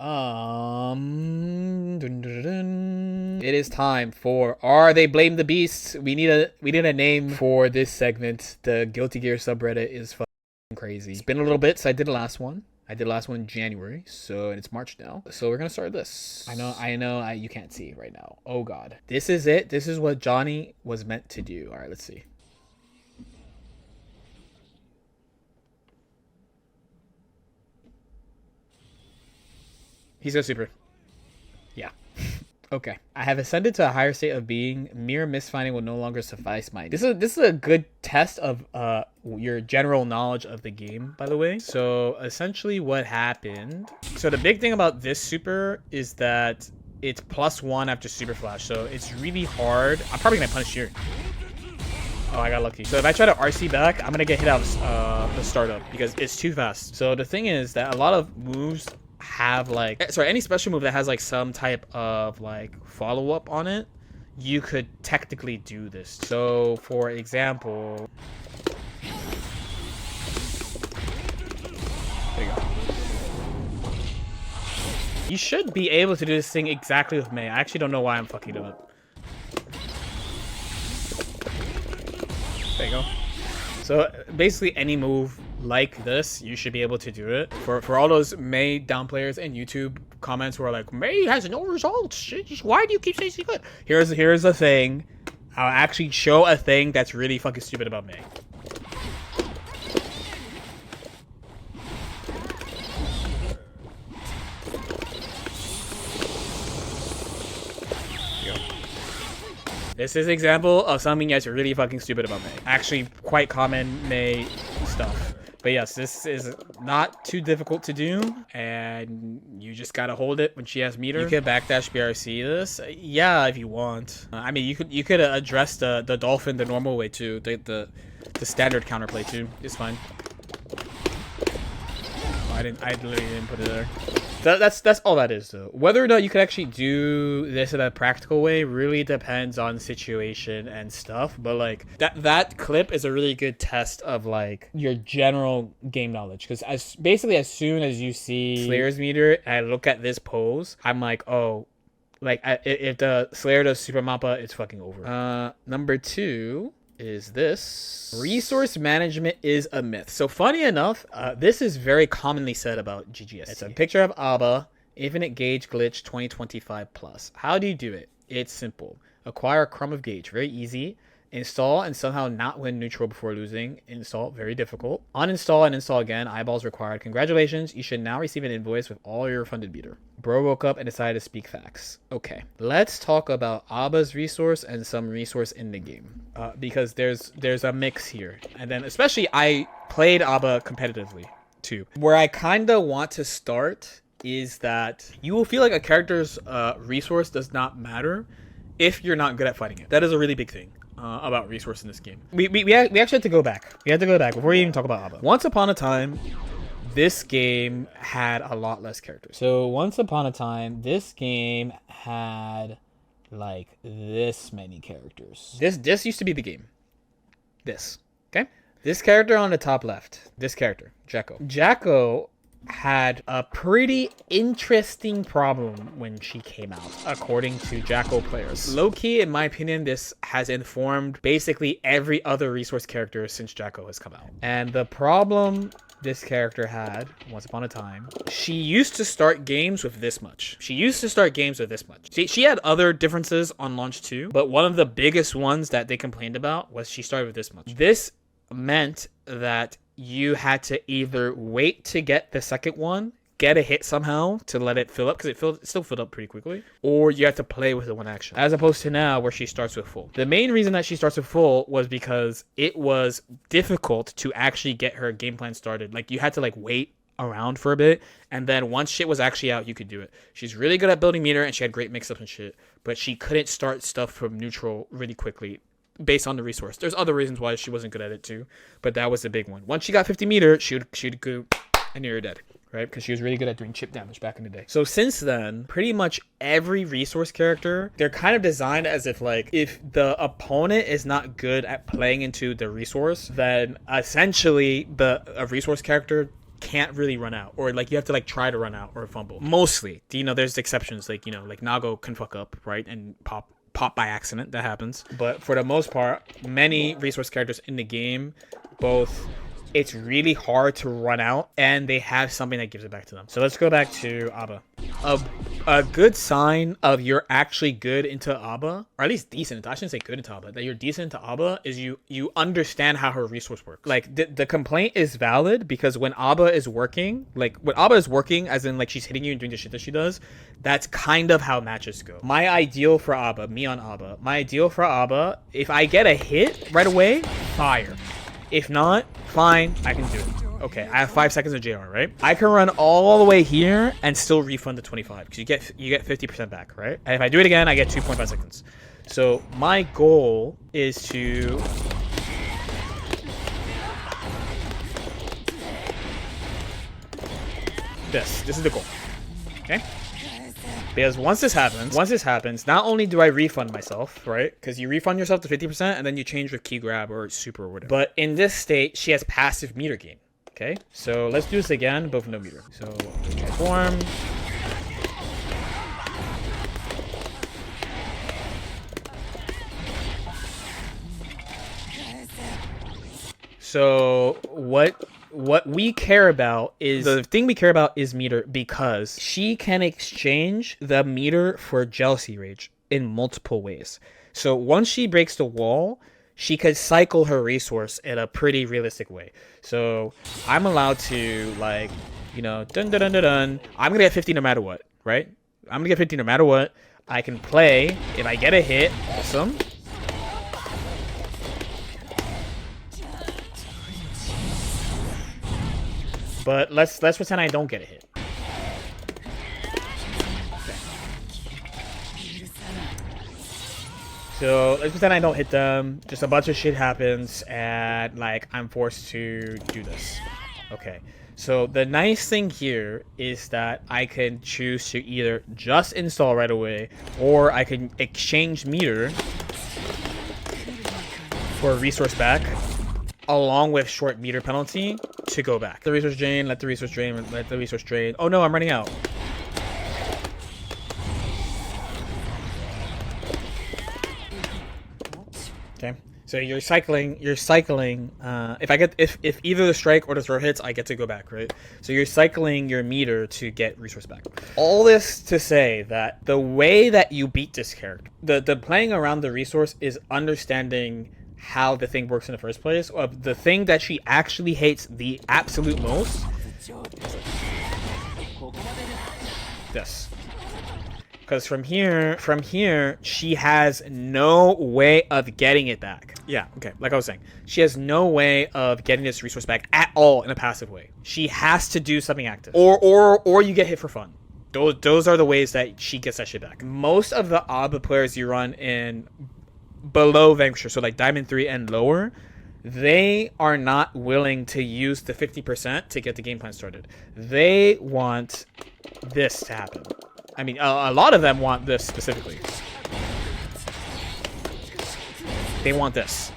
It is time for Are They Blame the Beasts? We need a name for this segment. The Guilty Gear subreddit is fucking crazy. It's been a little bit since I did the last one. I did the last one in January, so it's March now. So we're gonna start this. I know, you can't see right now. Oh god. This is it. This is what Johnny was meant to do. All right, let's see. He's a super. Yeah. Okay. I have ascended to a higher state of being. Mere misfinding will no longer suffice my. This is a good test of your general knowledge of the game, by the way. So essentially what happened. So the big thing about this super is that it's +1 after super flash. So it's really hard. I'm probably gonna punish here. Oh, I got lucky. So if I try to RC back, I'm gonna get hit out of the startup because it's too fast. So the thing is that a lot of moves have like any special move that has like some type of like follow-up on it, you could technically do this. So for example, there you go. You should be able to do this thing exactly with Mei. I actually don't know why I'm fucking it up. There you go. So basically any move like this, you should be able to do it. For all those Mei down players and YouTube comments who are like, Mei has no results. Why do you keep saying she's good? Here's the thing. I'll actually show a thing that's really fucking stupid about Mei. This is an example of something that's really fucking stupid about Mei. Actually, quite common Mei stuff. But yes, this is not too difficult to do, and you just gotta hold it when she has meter. You could backdash BRC this, yeah, if you want. I mean, you could address the dolphin the normal way too, the standard counterplay too. It's fine. Oh, I literally didn't put it there. That's all that is though. Whether or not you could actually do this in a practical way really depends on situation and stuff, but like that clip is a really good test of like your general game knowledge, because as soon as you see Slayer's meter and I look at this pose, I'm like, oh, like if the Slayer does super mappa, it's fucking over. Number 2 is this. Resource management is a myth. So funny enough, this is very commonly said about GGS. It's a picture of Abba, infinite gauge glitch 2025 plus. How do you do it? It's simple. Acquire a crumb of gauge, very easy. Install and somehow not win neutral before losing. Install, very difficult. Uninstall and install again, eyeballs required. Congratulations, you should now receive an invoice with all your refunded meter. Bro woke up and decided to speak facts. Okay, let's talk about Abba's resource and some resource in the game. Because there's a mix here. And then especially I played Abba competitively too. Where I kinda want to start is that you will feel like a character's resource does not matter if you're not good at fighting it. That is a really big thing. About resource in this game. We actually had to go back. We had to go back before we even talk about Abba. Once upon a time, this game had a lot less characters. So once upon a time, this game had like this many characters. This used to be the game. This. Okay? This character on the top left. This character, Jacko. Jacko had a pretty interesting problem when she came out, according to Jacko players. Low-key, in my opinion, this has informed basically every other resource character since Jacko has come out. And the problem this character had, once upon a time, she used to start games with this much. She had other differences on launch too, but one of the biggest ones that they complained about was she started with this much. This meant that you had to either wait to get the second one, get a hit somehow to let it fill up, because it still filled up pretty quickly, or you have to play with the one action, as opposed to now where she starts with full. The main reason that she starts with full was because it was difficult to actually get her game plan started. Like, you had to like wait around for a bit, and then once shit was actually out, you could do it. She's really good at building meter, and she had great mix-ups and shit, but she couldn't start stuff from neutral really quickly based on the resource. There's other reasons why she wasn't good at it too, but that was the big one. Once she got 50 meter, she'd go and you're dead, right? Because she was really good at doing chip damage back in the day. So since then, pretty much every resource character, they're kind of designed as if like, if the opponent is not good at playing into the resource, then essentially a resource character can't really run out, or like you have to like try to run out or fumble. Mostly, you know, there's exceptions, like, you know, like Nago can fuck up, right, and pop by accident. That happens. But for the most part, many resource characters in the game, both it's really hard to run out and they have something that gives it back to them. So let's go back to Abba. A good sign of you're actually good into Abba, or at least decent, I shouldn't say good into Abba, that you're decent into Abba is you understand how her resource works. Like the complaint is valid because when Abba is working, like when Abba is working as in like she's hitting you and doing the shit that she does, that's kind of how matches go. My ideal for Abba, me on Abba, my ideal for Abba, if I get a hit right away, fire. If not, fine, I can do it. Okay, I have 5 seconds of JR, right? I can run all the way here and still refund the 25 because you get 50% back, right? And if I do it again, I get 2.5 seconds. So my goal is to this is the goal. Okay? Because once this happens, not only do I refund myself, right? Because you refund yourself to 50% and then you change with key grab or super or whatever. But in this state, she has passive meter gain. Okay, so let's do this again, but with no meter. So transform. So what we care about is the thing we care about is meter, because she can exchange the meter for jealousy rage in multiple ways. So once she breaks the wall, she could cycle her resource in a pretty realistic way. So I'm allowed to, like, you know, dun dun dun dun dun. I'm gonna get 50 no matter what, right? I'm gonna get 50 no matter what. I can play. If I get a hit, awesome. But let's pretend I don't get a hit. Okay. So let's pretend I don't hit them. Just a bunch of shit happens, and like I'm forced to do this. Okay. So the nice thing here is that I can choose to either just install right away, or I can exchange meter for a resource back, along with short meter penalty to go back. The resource drain, let the resource drain, let the resource drain. Oh no, I'm running out. Okay, so you're cycling. If either the strike or the throw hits, I get to go back, right? So you're cycling your meter to get resource back. All this to say that the way that you beat this character, the playing around the resource is understanding how the thing works in the first place. Of the thing that she actually hates the absolute most, this. Because from here, she has no way of getting it back. Yeah, okay, like I was saying, she has no way of getting this resource back at all in a passive way. She has to do something active, or you get hit for fun. Those are the ways that she gets that shit back. Most of the Abba players you run in below Vanquisher, so like Diamond 3 and lower, they are not willing to use the 50% to get the game plan started. They want this to happen. I mean, a lot of them want this specifically. They want this,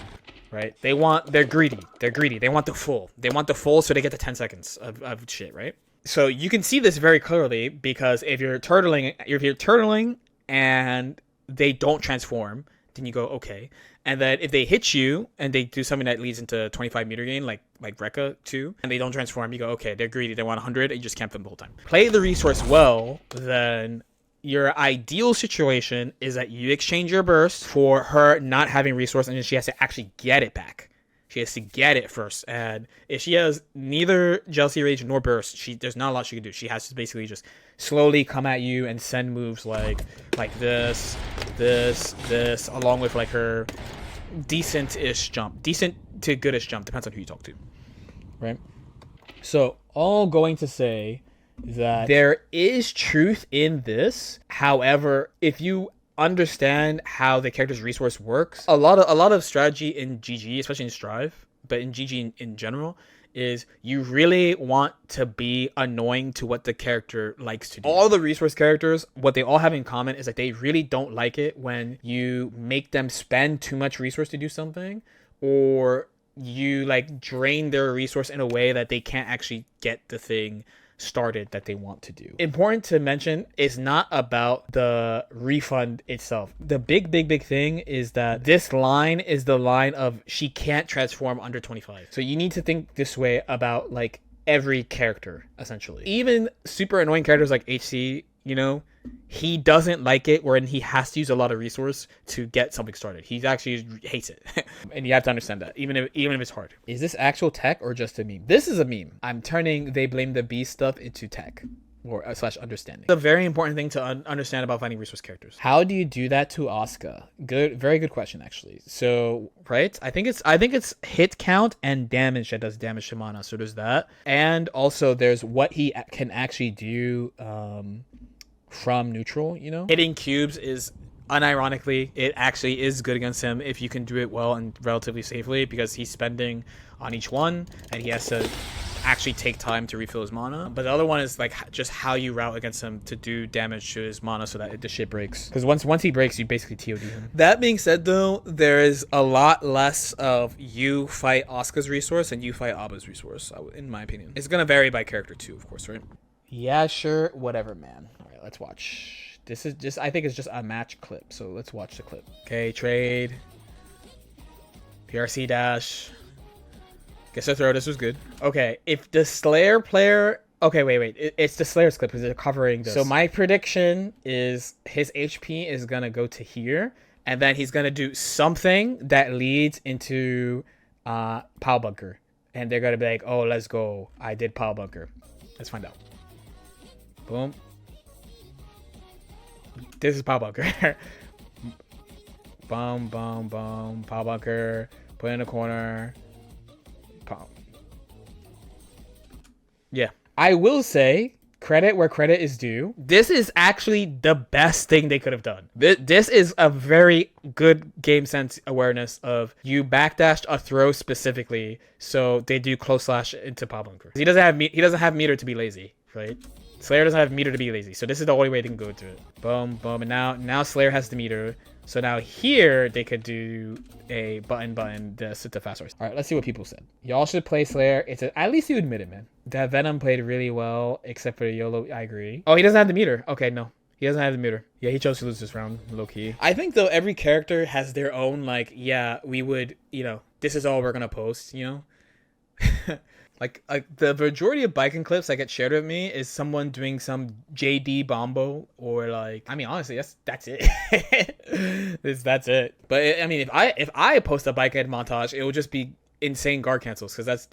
right? They're greedy. They want the full. They want the full so they get the 10 seconds of shit, right? So you can see this very clearly because if you're turtling and they don't transform, then you go, okay. And then if they hit you and they do something that leads into 25 meter gain, like Rekka 2, and they don't transform, you go, okay, they're greedy, they want 100, and you just camp them the whole time. Play the resource well, then your ideal situation is that you exchange your burst for her not having resource, and then she has to actually get it back. She has to get it first, and if she has neither Jealousy Rage nor burst, there's not a lot she can do. She has to basically just slowly come at you and send moves like this, along with like her decent-ish jump. Decent to goodish jump, depends on who you talk to, right? So, all going to say that there is truth in this. However, if you understand how the character's resource works, a lot of strategy in GG, especially in Strive, but in GG in general, is you really want to be annoying to what the character likes to do. All the resource characters, what they all have in common is that they really don't like it when you make them spend too much resource to do something, or you like drain their resource in a way that they can't actually get the thing started that they want to do. Important to mention, it's not about the refund itself. The big thing is that this line is the line of she can't transform under 25. So you need to think this way about like every character, essentially. Even super annoying characters like HC, you know, he doesn't like it when he has to use a lot of resource to get something started. He actually hates it. And you have to understand that, even if it's hard. Is this actual tech or just a meme? This is a meme. I'm turning they blame the beast stuff into tech or / understanding. The very important thing to understand about finding resource characters. How do you do that to Asuka? Very good question, actually. So, right, I think it's hit count and damage that does damage to mana. So there's that, and also there's what he can actually do from neutral. You know, hitting cubes is, unironically, it actually is good against him if you can do it well and relatively safely, because he's spending on each one and he has to actually take time to refill his mana. But the other one is like just how you route against him to do damage to his mana so that the shit breaks, because once he breaks, you basically TOD him. That being said, though, there is a lot less of you fight Asuka's resource and you fight Abba's resource, in my opinion. It's gonna vary by character too, of course, right? Yeah, sure, whatever, man. All right, let's watch. This is just, I think it's just a match clip, so let's watch the clip. Okay, trade. PRC dash. Guess I throw. This was good. Okay, if the Slayer player... Okay, wait. It's the Slayer's clip because they're covering this. So my prediction is his HP is going to go to here, and then he's going to do something that leads into Pow Bunker. And they're going to be like, oh, let's go. I did Pow Bunker. Let's find out. Boom. This is Pow Bunker. Boom. Pow Bunker. Put in the corner. Yeah, I will say credit where credit is due. This is actually the best thing they could have done. This is a very good game sense awareness of you backdashed a throw specifically, so they do close slash into Pow Bunker. He doesn't have meter to be lazy, right? Slayer doesn't have meter to be lazy, so this is the only way they can go to it. Boom, and now Slayer has the meter. So now here they could do a button this to fast force. All right, let's see what people said. Y'all should play Slayer. At least you admit it, man. That Venom played really well, except for YOLO. I agree. Oh, he doesn't have the meter. Okay, no. He doesn't have the meter. Yeah, he chose to lose this round, low key. I think, though, every character has their own, like, yeah, we would, you know, this is all we're going to post, you know? Like the majority of biking clips that get shared with me is someone doing some JD Bombo, or like, I mean, honestly, that's it. That's it. But I mean, if I post a bike head montage, it will just be insane guard cancels, because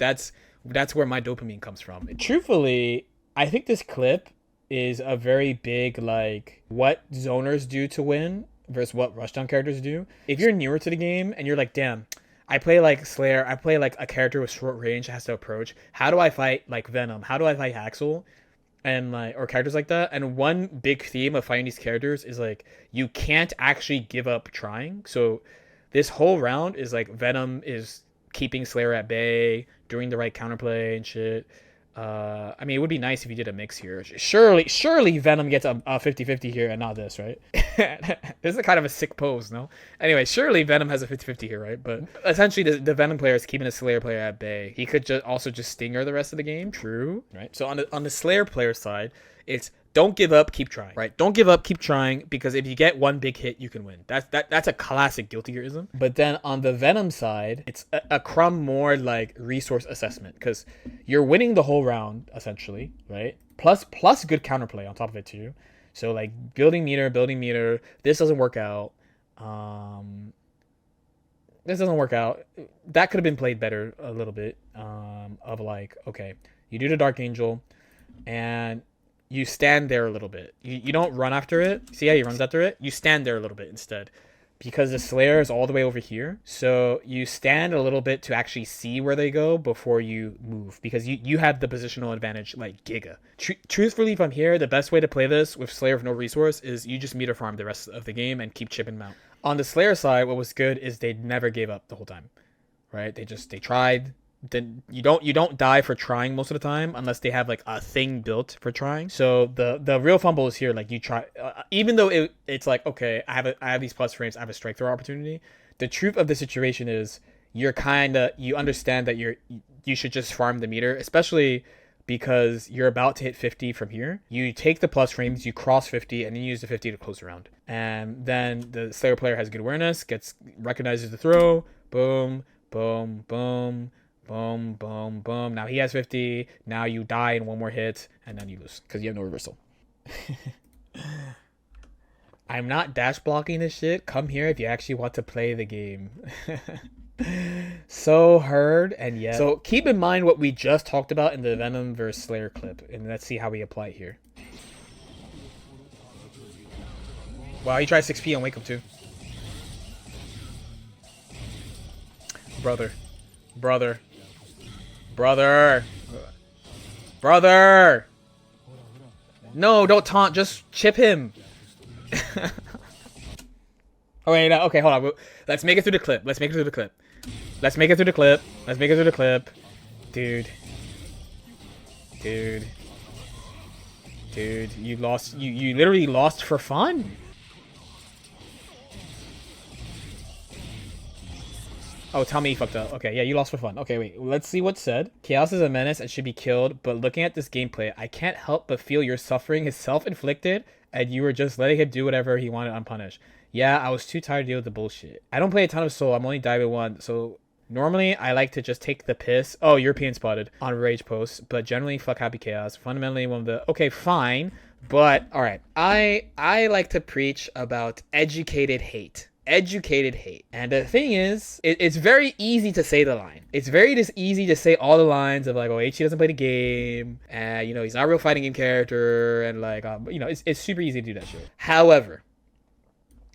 that's where my dopamine comes from. Truthfully, I think this clip is a very big, like, what zoners do to win versus what rushdown characters do. If you're newer to the game and you're like, damn, I play like Slayer, I play like a character with short range that has to approach. How do I fight like Venom? How do I fight Haxel? And like, or characters like that. And one big theme of fighting these characters is like, you can't actually give up trying. So this whole round is like Venom is keeping Slayer at bay, doing the right counterplay and shit. I mean, it would be nice if you did a mix here. Surely Venom gets a 50-50 here and not this, right? This is kind of a sick pose, no? Anyway, surely Venom has a 50-50 here, right? But essentially, the Venom player is keeping a Slayer player at bay. He could also just Stinger the rest of the game. True, right? So on the Slayer player side, it's don't give up, keep trying, right? Don't give up, keep trying, because if you get one big hit, you can win. That's a classic Guilty Gearism. But then on the Venom side, it's a crumb more like resource assessment, because you're winning the whole round, essentially, right? Plus good counterplay on top of it too. So like building meter. This doesn't work out. That could have been played better a little bit. Of like, okay, you do the Dark Angel, and you stand there a little bit. You don't run after it. See how he runs after it? You stand there a little bit instead, because the Slayer is all the way over here. So you stand a little bit to actually see where they go before you move, because you have the positional advantage like giga. Truthfully, from here, the best way to play this with Slayer with no resource is you just meter farm the rest of the game and keep chipping them out. On the Slayer side, what was good is they never gave up the whole time, right? They tried. Then you don't die for trying most of the time, unless they have like a thing built for trying. So the real fumble is here. Like you try, even though it's like, okay, I have these plus frames, I have a strike throw opportunity. The truth of the situation is you understand that you should just farm the meter, especially because you're about to hit 50 from here. You take the plus frames, you cross 50, and then you use the 50 to close the round. And then the Seylor player has good awareness, recognizes the throw, boom, boom, boom, boom, boom, boom. Now he has 50. Now you die in one more hit, and then you lose because you have no reversal. I'm not dash blocking this shit. Come here if you actually want to play the game. So heard and yet. So keep in mind what we just talked about in the Venom versus Slayer clip, and let's see how we apply it here. Wow, he tried 6P and wake up too. Brother. No, don't taunt. Just chip him. Oh wait, no, okay, hold on. Let's make it through the clip. Dude, you lost. You literally lost for fun. Oh, tell me you fucked up. Okay, yeah, you lost for fun. Okay, wait. Let's see what's said. Chaos is a menace and should be killed, but looking at this gameplay, I can't help but feel your suffering is self-inflicted, and you were just letting him do whatever he wanted unpunished. Yeah, I was too tired to deal with the bullshit. I don't play a ton of Soul. I'm only diving one, so normally I like to just take the piss. Oh, European spotted on Rage posts, but generally fuck Happy Chaos. Fundamentally one of the... Okay, fine, but alright. I like to preach about educated hate. And the thing is, it's very easy to say the line. It's very just easy to say all the lines of like, oh, HC doesn't play the game, and you know, he's not a real fighting game character, and like, you know, it's super easy to do that shit. However,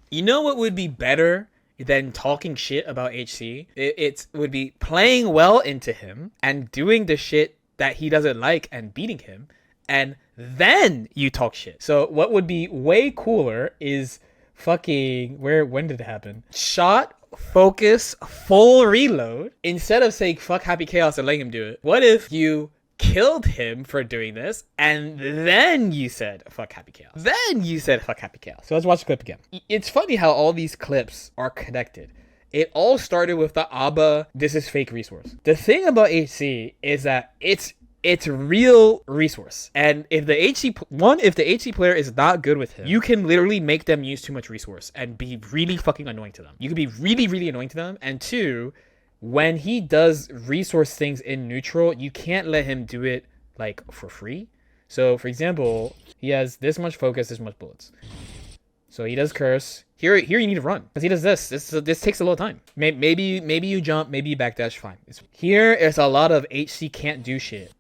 you know what would be better than talking shit about HC? It would be playing well into him and doing the shit that he doesn't like and beating him, and then you talk shit. So what would be way cooler is fucking when did it happen? Shot, focus, full reload. Instead of saying fuck Happy Chaos and letting him do it, what if you killed him for doing this and then you said fuck Happy Chaos? So let's watch the clip again. It's funny how all these clips are connected. It all started with the ABBA this is fake resource. The thing about HC is that it's real resource, and if the HC player is not good with him, you can literally make them use too much resource and be really fucking annoying to them. You can be really, really annoying to them. And two, when he does resource things in neutral, you can't let him do it like for free. So for example, he has this much focus, this much bullets. So he does curse. Here you need to run because he does this. This takes a little time. Maybe you jump, maybe you backdash. Fine. Here is a lot of HC can't do shit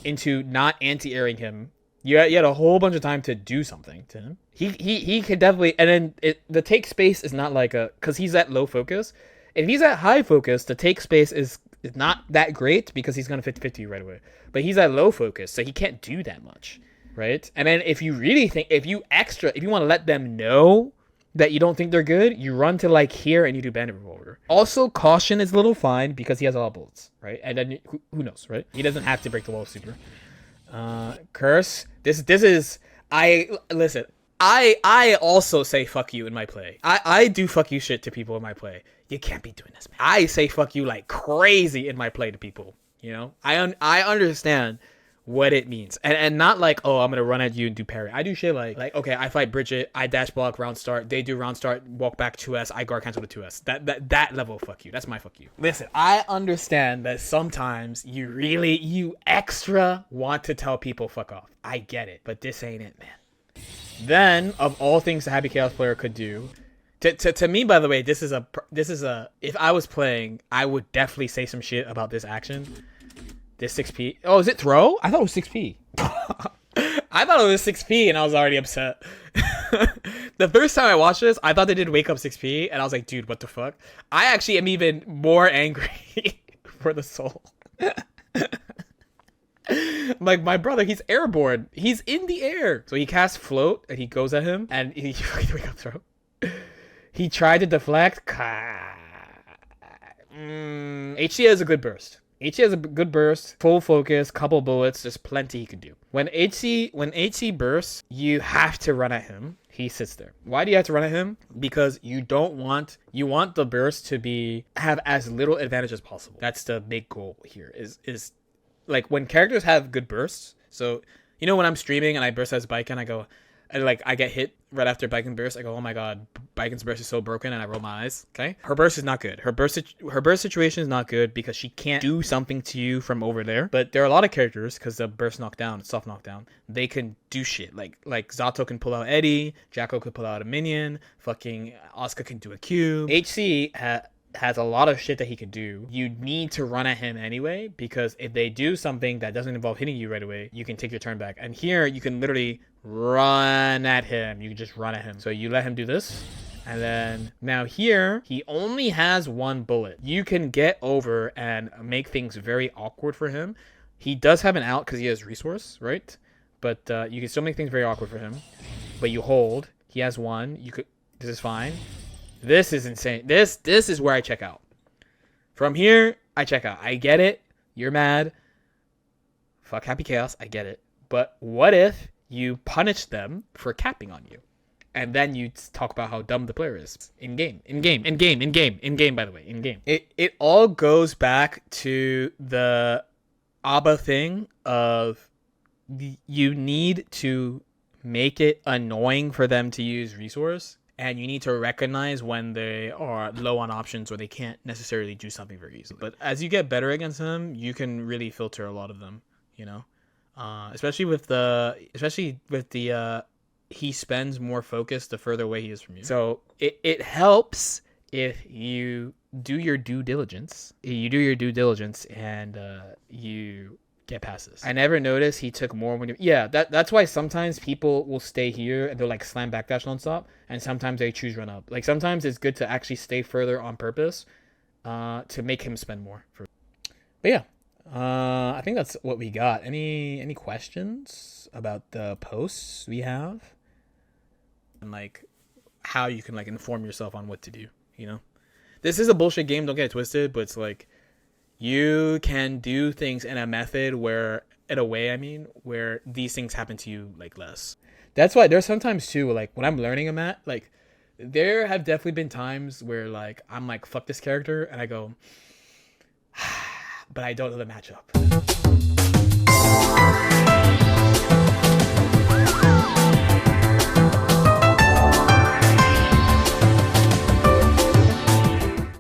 into not anti-airing him. You had a whole bunch of time to do something to him. He could definitely, and then the take space is not like because he's at low focus. If he's at high focus, the take space is not that great because he's gonna 50-50 right away. But he's at low focus, so he can't do that much, right? And then if you really think, if you want to let them know that you don't think they're good, you run to like here and you do Bandit Revolver. Also, Caution is a little fine because he has a lot of bullets, right? And then who knows, right? He doesn't have to break the wall super. Curse. This is listen. I also say fuck you in my play. I do fuck you shit to people in my play. You can't be doing this, man. I say fuck you like crazy in my play to people. You know, I understand what it means, and not like, oh, I'm gonna run at you and do parry. I do shit like okay, I fight Bridget, I dash block round start, they do round start, walk back 2S, I guard cancel the 2S. That level of fuck you. That's my fuck you. Listen, I understand that sometimes you extra want to tell people fuck off. I get it, but this ain't it, man. Then of all things the Happy Chaos player could do, to me, by the way, this is a if I was playing, I would definitely say some shit about this action. This 6P. Oh, is it throw? I thought it was 6P. I thought it was 6P and I was already upset. The first time I watched this, I thought they did wake up 6P and I was like, dude, what the fuck? I actually am even more angry for the soul. Like, my brother, he's airborne. He's in the air. So he casts float and he goes at him and he wake up throw. He tried to deflect. HC has a good burst. HC has a good burst, full focus, couple bullets. There's plenty he can do. When HC bursts, you have to run at him. He sits there. Why do you have to run at him? Because you want the burst to have as little advantage as possible. That's the big goal here. Is like when characters have good bursts. So when I'm streaming and I burst as Baiken, I go, and like I get hit right after Baiken burst. I go, oh my god, Baiken's burst is so broken, and I roll my eyes. Okay, her burst is not good. Her burst situation is not good because she can't do something to you from over there. But there are a lot of characters, because the burst knockdown, soft knockdown, they can do shit. Like Zato can pull out Eddie, Jacko could pull out a minion, fucking Asuka can do a cube. HC has a lot of shit that he can do. You need to run at him anyway, because if they do something that doesn't involve hitting you right away, you can take your turn back. And here you can literally run at him. You can just run at him. So you let him do this, and then now here he only has one bullet. You can get over and make things very awkward for him. He does have an out because he has resource, right? But you can still make things very awkward for him. But you hold. He has one. This is fine. This is insane. This is where I check out. From here, I check out. I get it. You're mad. Fuck Happy Chaos. I get it. But what if you punish them for capping on you? And then you talk about how dumb the player is. In game, by the way. In game. It all goes back to the ABBA thing of you need to make it annoying for them to use resource. And you need to recognize when they are low on options or they can't necessarily do something very easily. But as you get better against them, you can really filter a lot of them, especially with the he spends more focus the further away he is from you. So it helps if you do your due diligence. And you get passes. I never noticed he took more when that's why sometimes people will stay here and they'll like slam backdash nonstop, and sometimes they choose run up. Like sometimes it's good to actually stay further on purpose to make him spend more. But yeah, I think that's what we got. Any questions about the posts we have and like how you can like inform yourself on what to do? This is a bullshit game, don't get it twisted, but it's like you can do things in a way where these things happen to you like less. That's why there's sometimes too, like when I'm learning a mat, like there have definitely been times where like I'm like, fuck this character, and I go, but I don't know the matchup.